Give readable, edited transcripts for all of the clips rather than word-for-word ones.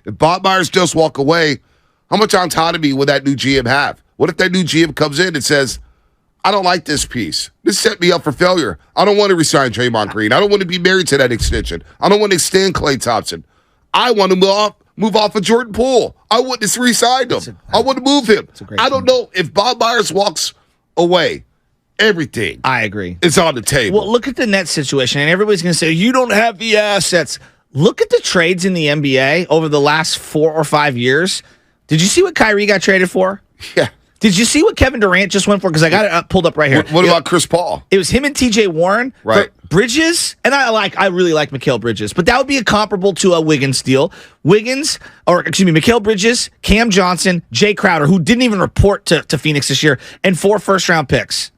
If Bob Myers does walk away, how much autonomy will that new GM have? What if that new GM comes in and says, I don't like this piece. This set me up for failure. I don't want to resign Draymond Green. I don't want to be married to that extension. I don't want to extend Klay Thompson. I want to move off of Jordan Poole. I want to resign him. I want to move him. I don't know if Bob Myers walks away. Everything. I agree. It's on the table. Well, look at the Nets situation, and everybody's going to say, you don't have the assets. Look at the trades in the NBA over the last 4 or 5 years. Did you see what Kyrie got traded for? Yeah. Did you see what Kevin Durant just went for? Because I got it pulled up right here. What about Chris Paul? It was him and TJ Warren. Right. Bridges, and I really like Mikal Bridges, but that would be a comparable to a Wiggins deal. Mikal Bridges, Cam Johnson, Jay Crowder, who didn't even report to Phoenix this year, and 4 first-round picks.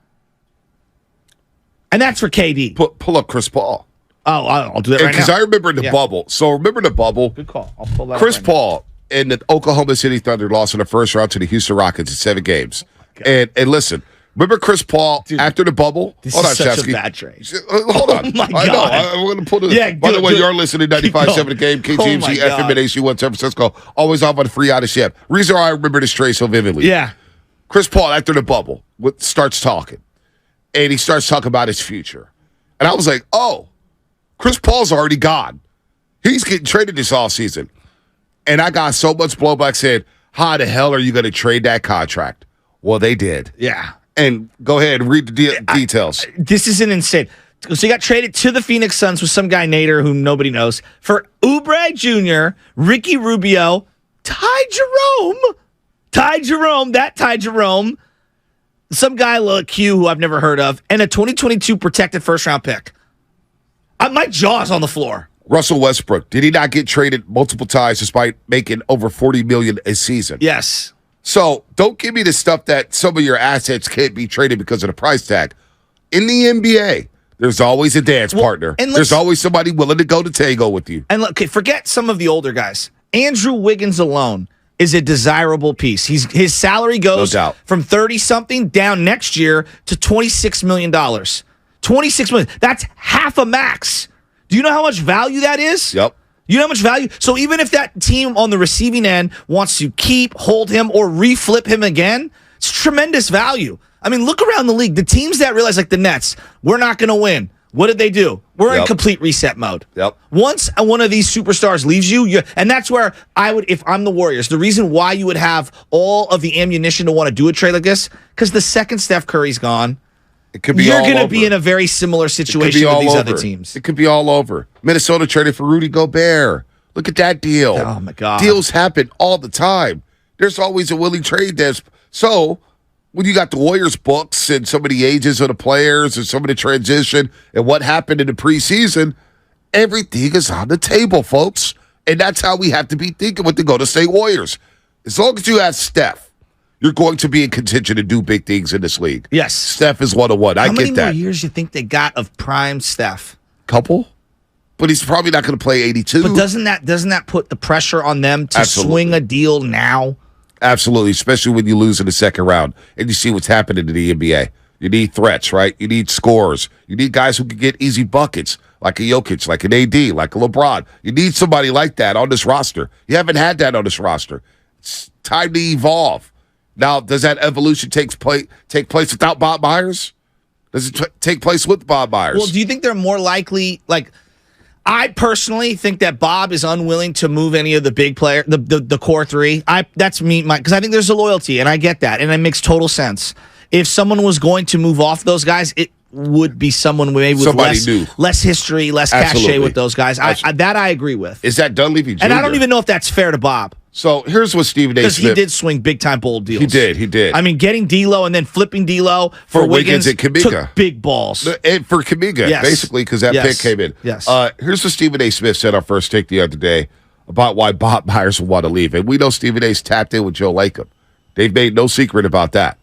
And that's for KD. Pull up Chris Paul. Oh, I'll do that right now. Because I remember the bubble. So remember the bubble? Good call. I'll pull that Chris up Paul and the Oklahoma City Thunder lost in the first round to the Houston Rockets in 7 games. And listen, remember Chris Paul after the bubble? This Hold on, is such Chesky. a bad trade. Hold on. Oh my I know. God. I'm going to put it. Yeah, By the way, good. you're listening to 95.7 The Game, KTMZ, my FM, God. and AC1 San Francisco. Always off on the free out of ship. Reason why I remember this trade so vividly. Yeah. Chris Paul, after the bubble, starts talking. And he starts talking about his future. And I was like, oh, Chris Paul's already gone. He's getting traded this offseason. And I got so much blowback saying, how the hell are you going to trade that contract? Well, they did. Yeah. And go ahead and read the details. This is an insane. So he got traded to the Phoenix Suns with some guy, Nader, whom nobody knows, for Oubre Jr., Ricky Rubio, Ty Jerome, some guy, Q, who I've never heard of, and a 2022 protected first-round pick. My jaw's on the floor. Russell Westbrook, did he not get traded multiple times despite making over $40 million a season? Yes. So don't give me the stuff that some of your assets can't be traded because of the price tag. In the NBA, there's always a dance partner. And there's always somebody willing to go to tango with you. And look, forget some of the older guys. Andrew Wiggins alone is a desirable piece. His salary goes from 30-something down next year to $26 million. $26 million. That's half a max. Do you know how much value that is? Yep. You know how much value? So even if that team on the receiving end wants to hold him or reflip him again, it's tremendous value. I mean, look around the league. The teams that realize, like the Nets, we're not going to win. What did they do? We're in complete reset mode. Yep. Once one of these superstars leaves you, and that's where I would, if I'm the Warriors, the reason why you would have all of the ammunition to want to do a trade like this, because the second Steph Curry's gone, you're going to be in a very similar situation with these other teams. It could be all over. Minnesota traded for Rudy Gobert. Look at that deal. Oh, my God. Deals happen all the time. There's always a willing trade desk. So when you got the Warriors books and some of the ages of the players and some of the transition and what happened in the preseason, everything is on the table, folks. And that's how we have to be thinking with the Golden State Warriors. As long as you have Steph, you're going to be in contention to do big things in this league. Yes. Steph is 101. I get that. How many more years do you think they got of prime Steph? Couple? But he's probably not going to play 82. But doesn't that put the pressure on them to swing a deal now? Absolutely, especially when you lose in the second round and you see what's happening in the NBA. You need threats, right? You need scorers. You need guys who can get easy buckets, like a Jokic, like an AD, like a LeBron. You need somebody like that on this roster. You haven't had that on this roster. It's time to evolve. Now, does that evolution take place without Bob Myers? Does it take place with Bob Myers? Well, do you think they're more likely, like, I personally think that Bob is unwilling to move any of the big player, the core three. That's me, because I think there's a loyalty, and I get that, and it makes total sense. If someone was going to move off those guys, it would be someone maybe with less history, less cachet with those guys. That I agree with. Is that Dunleavy Jr.? And I don't even know if that's fair to Bob. So here's what Stephen A. Smith... Because he did swing big-time bold deals. He did. I mean, getting D'Lo and then flipping D'Lo for Wiggins and Kuminga. Took big balls. And for Kuminga, basically, because that pick came in. Yes. Here's what Stephen A. Smith said on First Take the other day about why Bob Myers would want to leave. And we know Stephen A's tapped in with Joe Lacob. They've made no secret about that.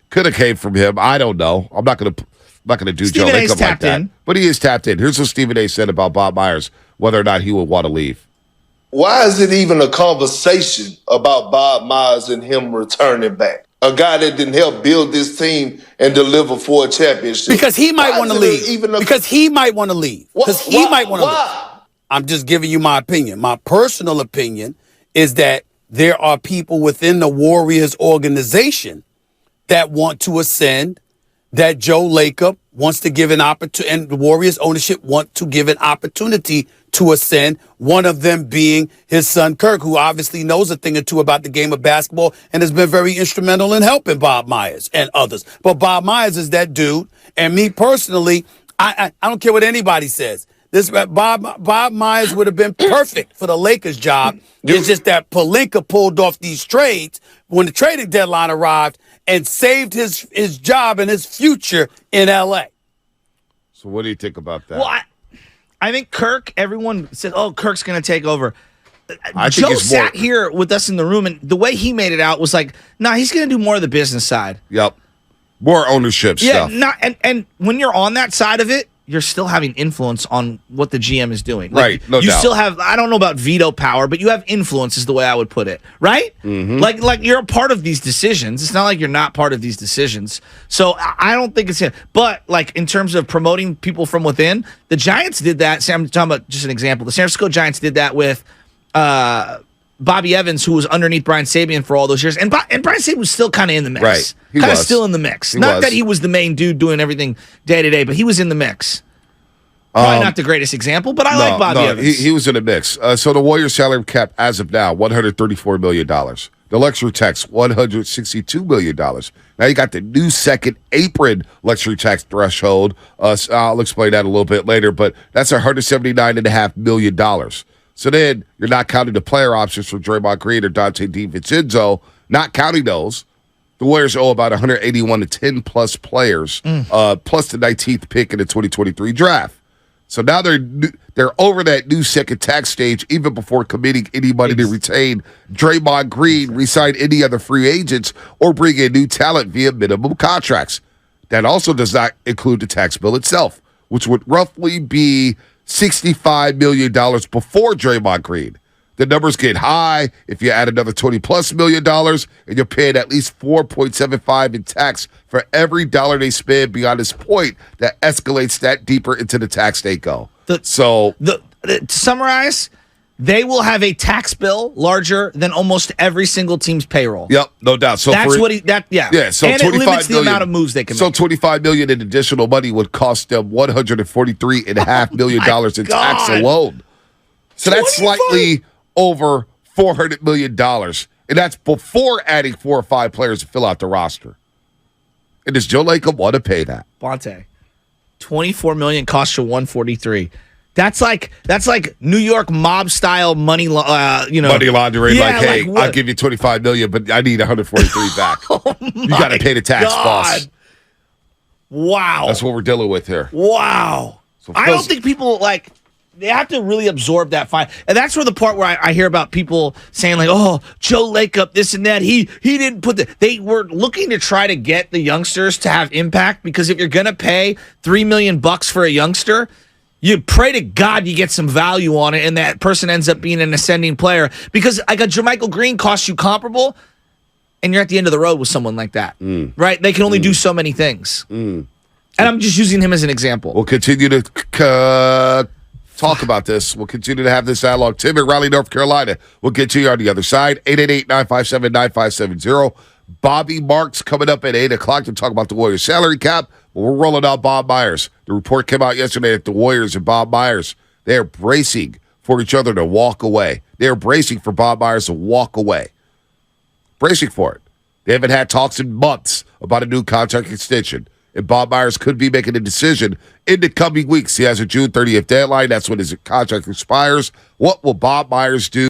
Could have came from him. I don't know. I'm not going to do Joe Lacob like that. But he is tapped in. Here's what Stephen A. said about Bob Myers, whether or not he would want to leave. Why is it even a conversation about Bob Myers and him returning back? A guy that didn't help build this team and deliver for a championship. Because he might want to leave. Because he might want to leave. Because he might want to leave. I'm just giving you my opinion. My personal opinion is that there are people within the Warriors organization that want to ascend, that Joe Lacob wants to give an opportunity, and the Warriors ownership want to give an opportunity to ascend, one of them being his son Kirk, who obviously knows a thing or two about the game of basketball and has been very instrumental in helping Bob Myers and others. But Bob Myers is that dude, and me personally, I don't care what anybody says. This Bob Myers would have been perfect for the Lakers job. It's just that Pelinka pulled off these trades when the trading deadline arrived and saved his job and his future in L.A. So what do you think about that? Well, I think Kirk, everyone said, oh, Kirk's going to take over. I think Joe it's more- sat here with us in the room, and the way he made it out was like, nah, he's going to do more of the business side. Yep. More ownership stuff. And when you're on that side of it, you're still having influence on what the GM is doing. Right, no you doubt. still have, I don't know about veto power, but you have influence is the way I would put it, right? Mm-hmm. Like you're a part of these decisions. It's not like you're not part of these decisions. So I don't think it's, but like in terms of promoting people from within, the Giants did that. I'm talking about just an example. The San Francisco Giants did that with Bobby Evans, who was underneath Brian Sabian for all those years. And Brian Sabian was still kind of in the mix. Right. He Kind of was. still in the mix. He Not was. that he was the main dude doing everything day to day, but he was in the mix. Probably not the greatest example, but I like Bobby Evans. He was in the mix. So the Warriors' salary cap as of now, $134 million. The luxury tax, $162 million. Now you got the new second apron luxury tax threshold. I'll explain that a little bit later, but that's $179.5 million. So then you're not counting the player options for Draymond Green or Dante DiVincenzo. Not counting those. The Warriors owe about 181 to 10-plus players, plus the 19th pick in the 2023 draft. So now they're over that new second tax stage even before committing any money to retain Draymond Green, re-sign any other free agents, or bring in new talent via minimum contracts. That also does not include the tax bill itself, which would roughly be $65 million before Draymond Green. The numbers get high if you add another $20+ million, and you're paying at least $4.75 in tax for every dollar they spend beyond this point. That escalates that deeper into the tax they go. To summarize, they will have a tax bill larger than almost every single team's payroll. Yep, no doubt. So That's for, what he. That yeah. Yeah, so and it limits the $25 million. amount of moves they can So make. $25 million in additional money would cost them $143.5 million in tax alone. So that's 25? slightly over $400 million, and that's before adding 4 or 5 players to fill out the roster. And does Joe Lacob want to pay that? Bonte, $24 million costs you $143. That's like New York mob style money. Money laundering. Yeah, like, hey, what? I'll give you $25 million, but I need 143 back. You got to pay the tax, boss. Wow. That's what we're dealing with here. Wow. So I don't think people they have to really absorb that fine. And that's where the part where I hear about people saying like, oh, Joe Lacob, this and that. He didn't put they were looking to try to get the youngsters to have impact, because if you're going to pay $3 million for a youngster, you pray to God you get some value on it and that person ends up being an ascending player. Because like a Jermichael Green costs you comparable, and you're at the end of the road with someone like that. Right? They can only do so many things. And I'm just using him as an example. We'll continue to talk about this. We'll continue to have this dialogue. Tim in Raleigh, North Carolina. We'll get to you on the other side. 888-957-9570. Bobby Marks coming up at 8 o'clock to talk about the Warriors salary cap. But we're rolling out Bob Myers. The report came out yesterday that the Warriors and Bob Myers, they're bracing for each other to walk away. They're bracing for Bob Myers to walk away. Bracing for it. They haven't had talks in months about a new contract extension. And Bob Myers could be making a decision in the coming weeks. He has a June 30th deadline. That's when his contract expires. What will Bob Myers do?